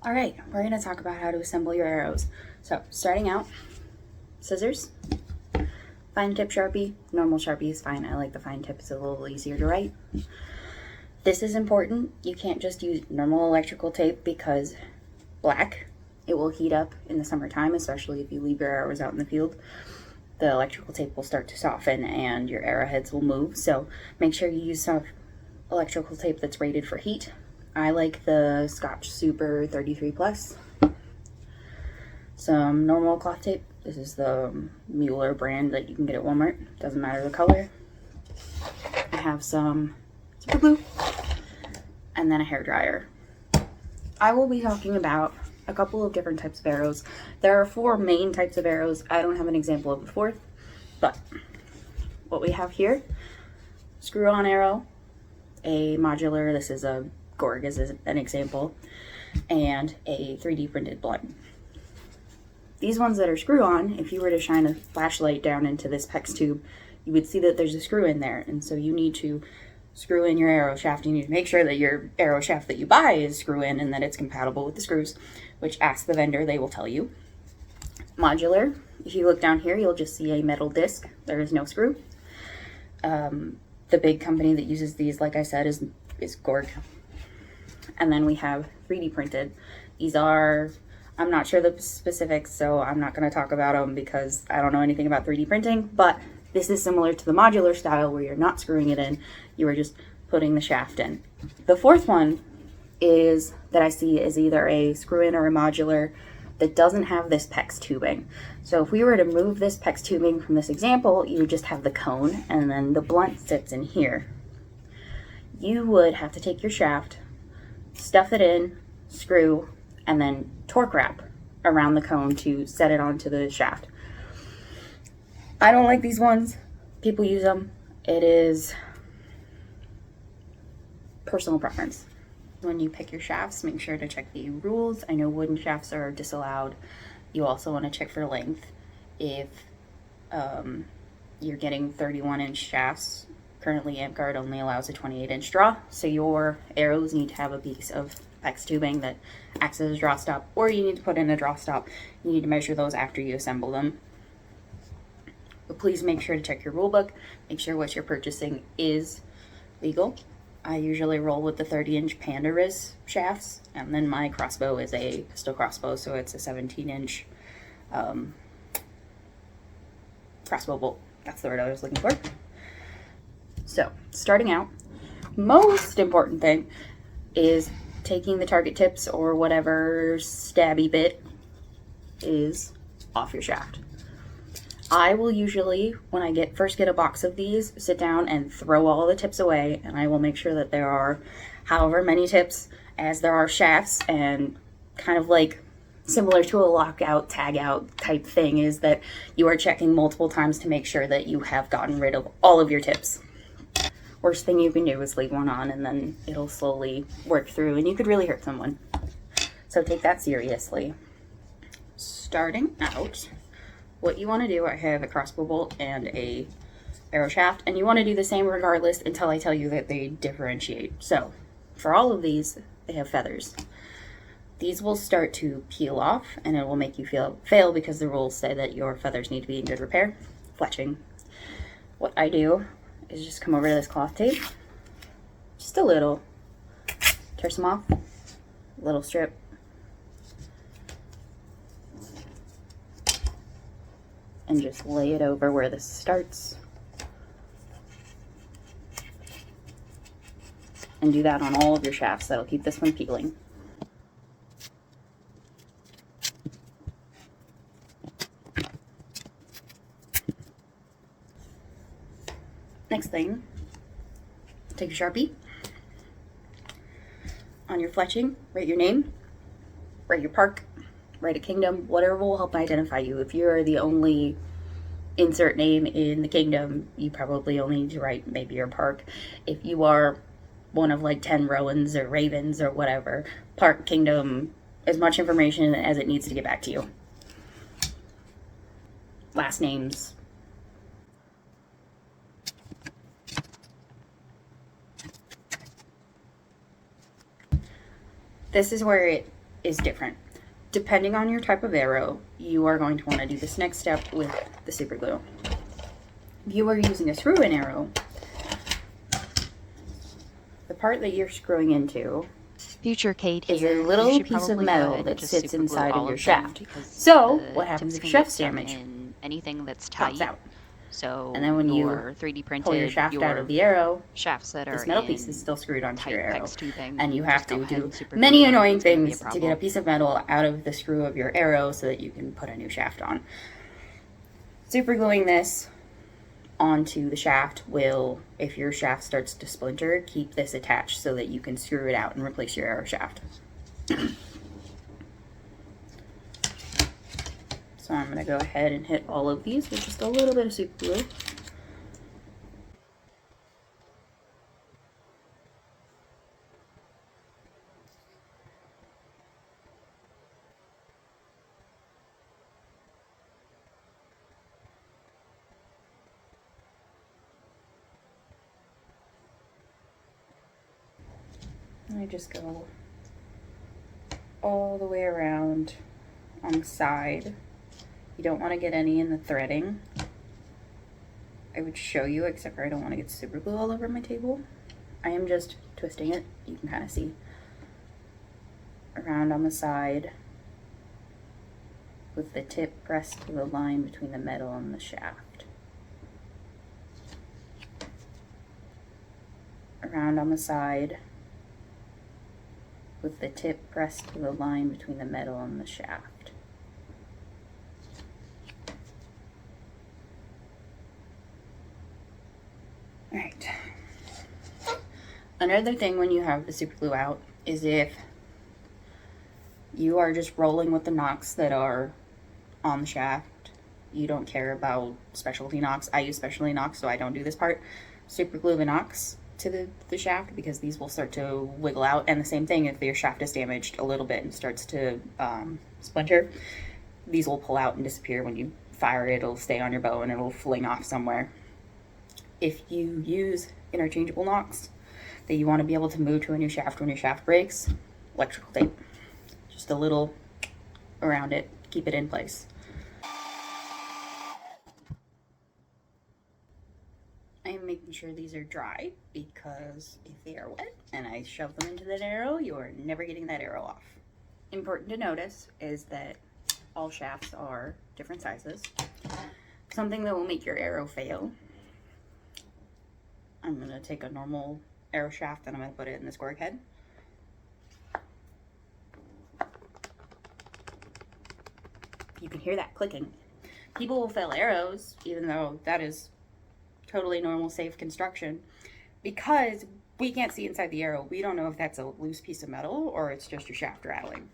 All right, we're going to talk about how to assemble your arrows. So starting out, scissors, fine tip Sharpie. Normal Sharpie is fine. I like the fine tip, it's a little easier to write. This is important. You can't just use normal electrical tape because black, it will heat up in the summertime, especially if you leave your arrows out in the field. The electrical tape will start to soften and your arrowheads will move. So make sure you use some electrical tape that's rated for heat. I like the Scotch Super 33 Plus. Some normal cloth tape. This is the Mueller brand that you can get at Walmart. Doesn't matter the color. I have some super glue and then a hair dryer. I will be talking about a couple of different types of arrows. There are 4 main types of arrows. I don't have an example of the 4th, but what we have here, screw-on arrow, a modular, this is a Gorg as an example, and a 3D printed blunt. These ones that are screw-on, if you were to shine a flashlight down into this PEX tube, you would see that there's a screw in there, and so you need to screw in your arrow shaft. You need to make sure that your arrow shaft that you buy is screw in and that it's compatible with the screws, which ask the vendor, they will tell you. Modular, if you look down here, you'll just see a metal disc. There is no screw. The big company that uses these, like I said, is Gorg. And then we have 3D printed. These are, I'm not sure the specifics, so I'm not going to talk about them because I don't know anything about 3D printing, but this is similar to the modular style where you're not screwing it in, you are just putting the shaft in. The 4th one is that I see is either a screw-in or a modular that doesn't have this PEX tubing. So if we were to move this PEX tubing from this example, you would just have the cone and then the blunt sits in here. You would have to take your shaft, stuff it in, screw, and then torque wrap around the cone to set it onto the shaft. I don't like these ones. People use them. It is personal preference. When you pick your shafts, make sure to check the rules. I know wooden shafts are disallowed. You also want to check for length. If you're getting 31-inch shafts, currently AmpGuard only allows a 28-inch draw, so your arrows need to have a piece of PEX tubing that acts as a draw stop, or you need to put in a draw stop. You need to measure those after you assemble them. But please make sure to check your rule book. Make sure what you're purchasing is legal. I usually roll with the 30-inch Pandaris shafts, and then my crossbow is a pistol crossbow, so it's a 17-inch crossbow bolt. That's the word I was looking for. So, starting out, most important thing is taking the target tips or whatever stabby bit is off your shaft. I will usually, when I first get a box of these, sit down and throw all the tips away, and I will make sure that there are however many tips as there are shafts, and kind of like similar to a lockout, tag out type thing is that you are checking multiple times to make sure that you have gotten rid of all of your tips. Worst thing you can do is leave one on and then it'll slowly work through and you could really hurt someone. So take that seriously. Starting out, what you want to do, I have a crossbow bolt and a arrow shaft, and you want to do the same regardless until I tell you that they differentiate. So for all of these, they have feathers. These will start to peel off and it will make you fail because the rules say that your feathers need to be in good repair. Fletching. What I do is just come over to this cloth tape, just a little, tear some off, little strip, and just lay it over where this starts. And do that on all of your shafts. That'll keep this one peeling. Next thing, take a Sharpie. On your fletching, write your name, write your park, write a kingdom, whatever will help identify you. If you're the only insert name in the kingdom, you probably only need to write maybe your park. If you are one of like 10 Rowans or Ravens or whatever, park, kingdom, as much information as it needs to get back to you. Last names. This is where it is different. Depending on your type of arrow, you are going to want to do this next step with the super glue. If you are using a screw-in arrow, the part that you're screwing into Future Kate is here. a little piece of metal that sits inside of your shaft. So So what happens if your shaft's damaged? Anything that's Pops tight. out. So And then when you 3D printed pull your shaft out of the arrow, shafts that this are metal piece is still screwed onto your arrow. tubing, And you have to do super many glue annoying it's gonna be a things to get a problem. piece of metal out of the screw of your arrow so that you can put a new shaft on. Super gluing this onto the shaft will, if your shaft starts to splinter, keep this attached so that you can screw it out and replace your arrow shaft. So I'm going to go ahead and hit all of these with just a little bit of super glue. And I just go all the way around on the side. You don't want to get any in the threading. I would show you, except for I don't want to get super glue all over my table. I am just twisting it. You can kind of see around on the side with the tip pressed to the line between the metal and the shaft. Around on the side with the tip pressed to the line between the metal and the shaft. Alright. Another thing when you have the super glue out is if you are just rolling with the knocks that are on the shaft, you don't care about specialty knocks. I use specialty knocks, so I don't do this part. Super glue the knocks to the shaft because these will start to wiggle out. And the same thing if your shaft is damaged a little bit and starts to splinter, these will pull out and disappear. When you fire it, it'll stay on your bow and it'll fling off somewhere. If you use interchangeable knocks that you want to be able to move to a new shaft when your shaft breaks, electrical tape. Just a little around it, keep it in place. I am making sure these are dry because if they are wet and I shove them into that arrow, you are never getting that arrow off. Important to notice is that all shafts are different sizes. Something that will make your arrow fail. I'm going to take a normal arrow shaft and I'm going to put it in the square head. You can hear that clicking. People will fail arrows, even though that is totally normal, safe construction, because we can't see inside the arrow. We don't know if that's a loose piece of metal or it's just your shaft rattling.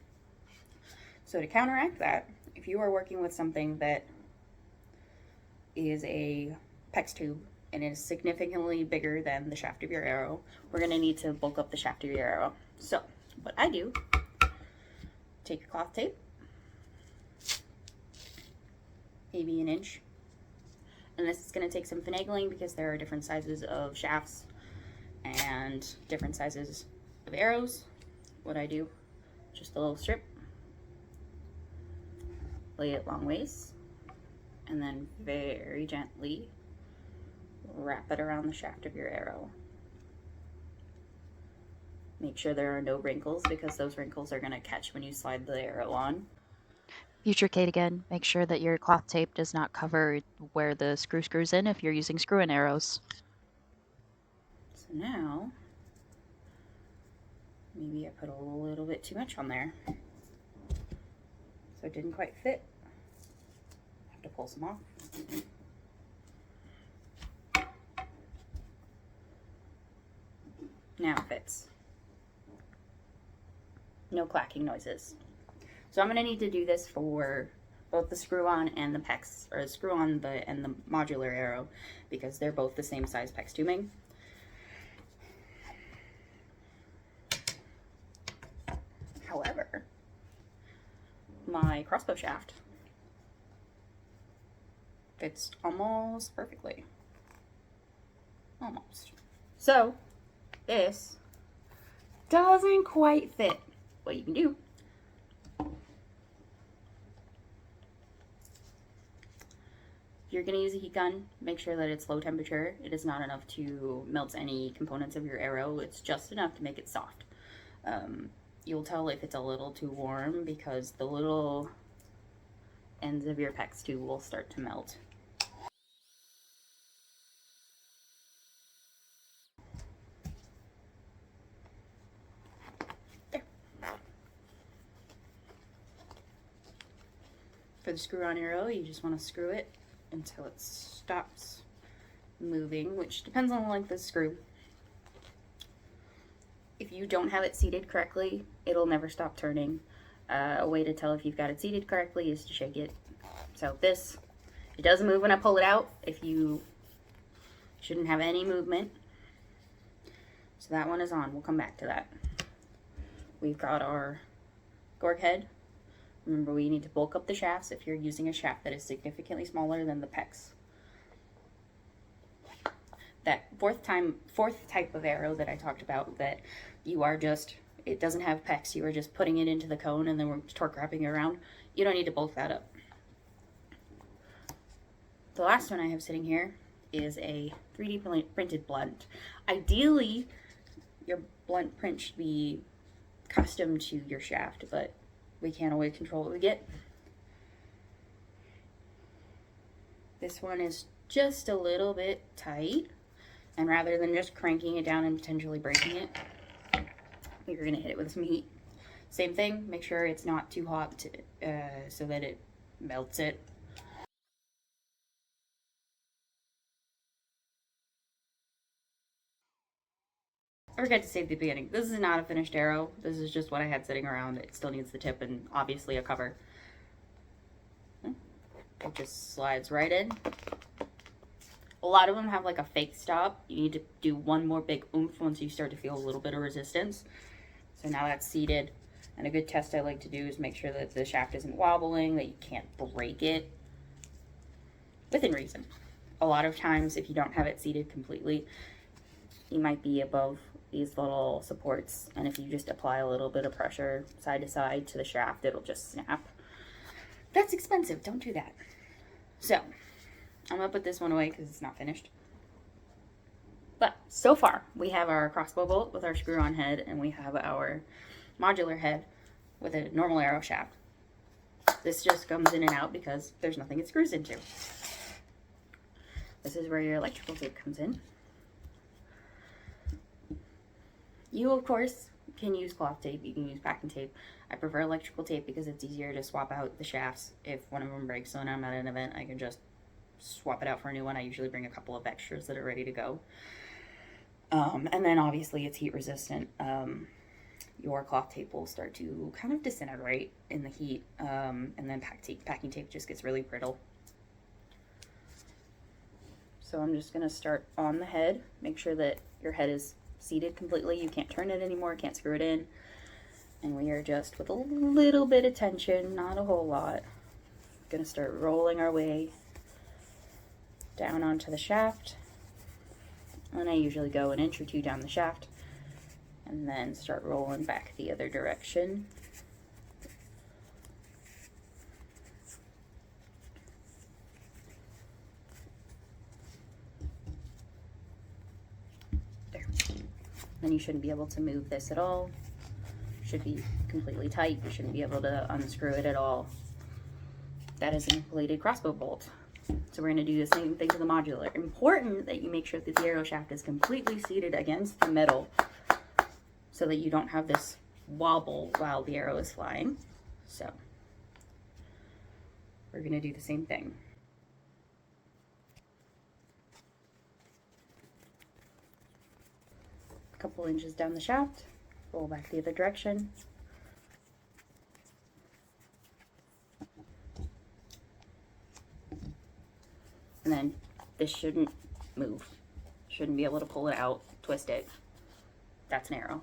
So to counteract that, if you are working with something that is a PEX tube and is significantly bigger than the shaft of your arrow, we're going to need to bulk up the shaft of your arrow. So what I do, take your cloth tape, maybe an inch, and this is going to take some finagling because there are different sizes of shafts and different sizes of arrows. What I do, just a little strip, lay it long ways, and then very gently wrap it around the shaft of your arrow. Make sure there are no wrinkles because those wrinkles are going to catch when you slide the arrow on. Future Kate again, make sure that your cloth tape does not cover where the screws in if you're using screw-in arrows. So now, maybe I put a little bit too much on there. So it didn't quite fit. I have to pull some off. Now it fits. No clacking noises. So I'm going to need to do this for both the screw-on and the PEX, or the screw-on and the modular arrow, because they're both the same size PEX tubing. However, my crossbow shaft fits almost perfectly. Almost. So this doesn't quite fit. What you can do you're going to use a heat gun, make sure that it's low temperature. It is not enough to melt any components of your arrow. It's just enough to make it soft. You'll tell if it's a little too warm because the little ends of your PEX tube will start to melt. There. For the screw-on arrow, you just want to screw it until it stops moving, which depends on the length of the screw. If you don't have it seated correctly, it'll never stop turning. A way to tell if you've got it seated correctly is to shake it. So this, it doesn't move when I pull it out. If you shouldn't have any movement. So that one is on. We'll come back to that. We've got our gorg head. Remember, we need to bulk up the shafts if you're using a shaft that is significantly smaller than the PEX. That fourth type of arrow that I talked about, that you are just, it doesn't have PEX, you are just putting it into the cone and then we're torque wrapping it around. You don't need to bulk that up. The last one I have sitting here is a 3D printed blunt. Ideally, your blunt print should be custom to your shaft, but we can't always control what we get. This one is just a little bit tight. And rather than just cranking it down and potentially breaking it, you're going to hit it with some heat. Same thing, make sure it's not too hot so that it melts it. I forgot to say at the beginning, this is not a finished arrow. This is just what I had sitting around. It still needs the tip and obviously a cover. It just slides right in. A lot of them have like a fake stop. You need to do one more big oomph once you start to feel a little bit of resistance. So now that's seated. And a good test I like to do is make sure that the shaft isn't wobbling, that you can't break it. Within reason. A lot of times if you don't have it seated completely, you might be above these little supports. And if you just apply a little bit of pressure side to side to the shaft, it'll just snap. That's expensive. Don't do that. So I'm gonna put this one away because it's not finished. But so far, we have our crossbow bolt with our screw-on head, and we have our modular head with a normal arrow shaft. This just comes in and out because there's nothing it screws into. This is where your electrical tape comes in. You, of course, can use cloth tape. You can use packing tape. I prefer electrical tape because it's easier to swap out the shafts. If one of them breaks when I'm at an event, I can just swap it out for a new one. I usually bring a couple of extras that are ready to go. And then obviously it's heat resistant. Your cloth tape will start to kind of disintegrate in the heat. And then packing tape just gets really brittle. So I'm just gonna start on the head. Make sure that your head is seated completely. You can't turn it anymore, can't screw it in. And we are just, with a little bit of tension, not a whole lot, gonna start rolling our way down onto the shaft. And I usually go an inch or two down the shaft and then start rolling back the other direction. There. Then you shouldn't be able to move this at all. Should be completely tight. You shouldn't be able to unscrew it at all. That is a completed crossbow bolt. So we're going to do the same thing to the modular. Important that you make sure that the arrow shaft is completely seated against the metal so that you don't have this wobble while the arrow is flying. So we're going to do the same thing. A couple inches down the shaft, roll back the other direction. And then this shouldn't move. Shouldn't be able to pull it out, twist it. That's an arrow.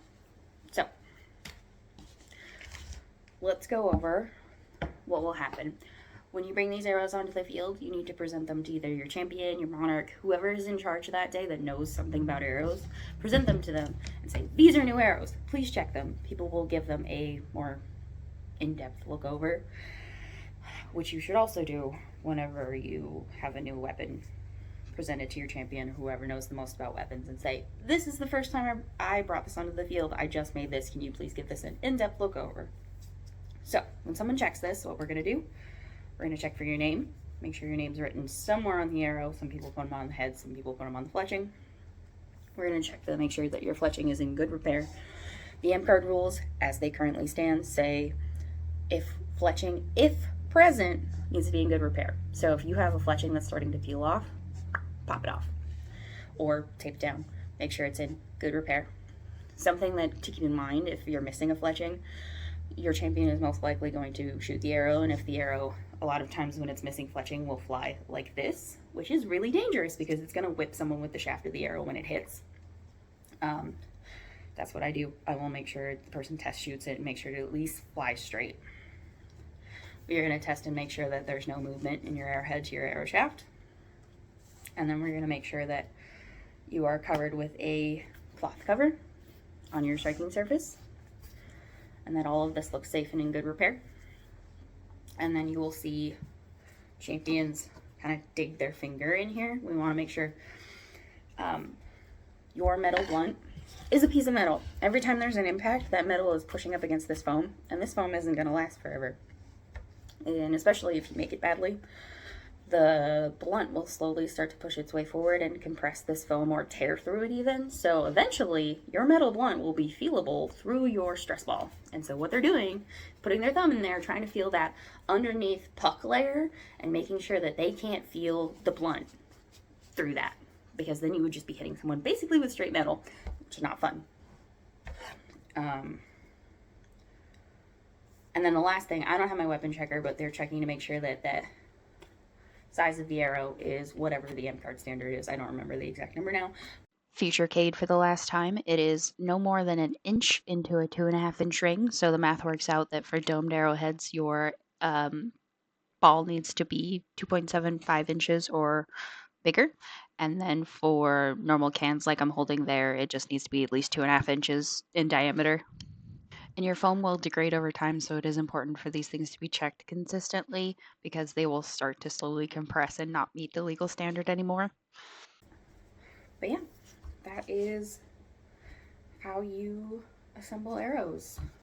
So let's go over what will happen. When you bring these arrows onto the field, you need to present them to either your champion, your monarch, whoever is in charge that day that knows something about arrows. Present them to them and say, these are new arrows. Please check them. People will give them a more in-depth look over. which you should also do whenever you have a new weapon presented to your champion, whoever knows the most about weapons, and say, this is the first time I brought this onto the field. I just made this. Can you please give this an in-depth look over? So when someone checks this, what we're going to do, we're going to check for your name. Make sure your name's written somewhere on the arrow. Some people put them on the head, some people put them on the fletching. We're going to check to make sure that your fletching is in good repair. The M card rules, as they currently stand, say if fletching, if present, needs to be in good repair. So if you have a fletching that's starting to peel off, pop it off or tape it down. Make sure it's in good repair. Something that to keep in mind, if you're missing a fletching, your champion is most likely going to shoot the arrow, and if the arrow, a lot of times when it's missing fletching, will fly like this, which is really dangerous because it's going to whip someone with the shaft of the arrow when it hits. That's what I do. I will make sure the person test shoots it and make sure to at least fly straight. We are going to test and make sure that there's no movement in your arrowhead to your arrow shaft. And then we're going to make sure that you are covered with a cloth cover on your striking surface, and that all of this looks safe and in good repair. And then you will see champions kind of dig their finger in here. We want to make sure your metal blunt is a piece of metal. Every time there's an impact, that metal is pushing up against this foam, and this foam isn't going to last forever. And especially if you make it badly, the blunt will slowly start to push its way forward and compress this foam or tear through it even. So eventually, your metal blunt will be feelable through your stress ball. And so what they're doing, putting their thumb in there, trying to feel that underneath puck layer and making sure that they can't feel the blunt through that. Because then you would just be hitting someone basically with straight metal, which is not fun. And then the last thing, I don't have my weapon checker, but they're checking to make sure that that size of the arrow is whatever the M card standard is. I don't remember the exact number now. Feature Cade for the last time. It is no more than an inch into a 2.5 inch ring. So the math works out that for domed arrowheads, your ball needs to be 2.75 inches or bigger. And then for normal cans like I'm holding there, it just needs to be at least 2.5 inches in diameter. And your foam will degrade over time, so it is important for these things to be checked consistently because they will start to slowly compress and not meet the legal standard anymore. But yeah, that is how you assemble arrows.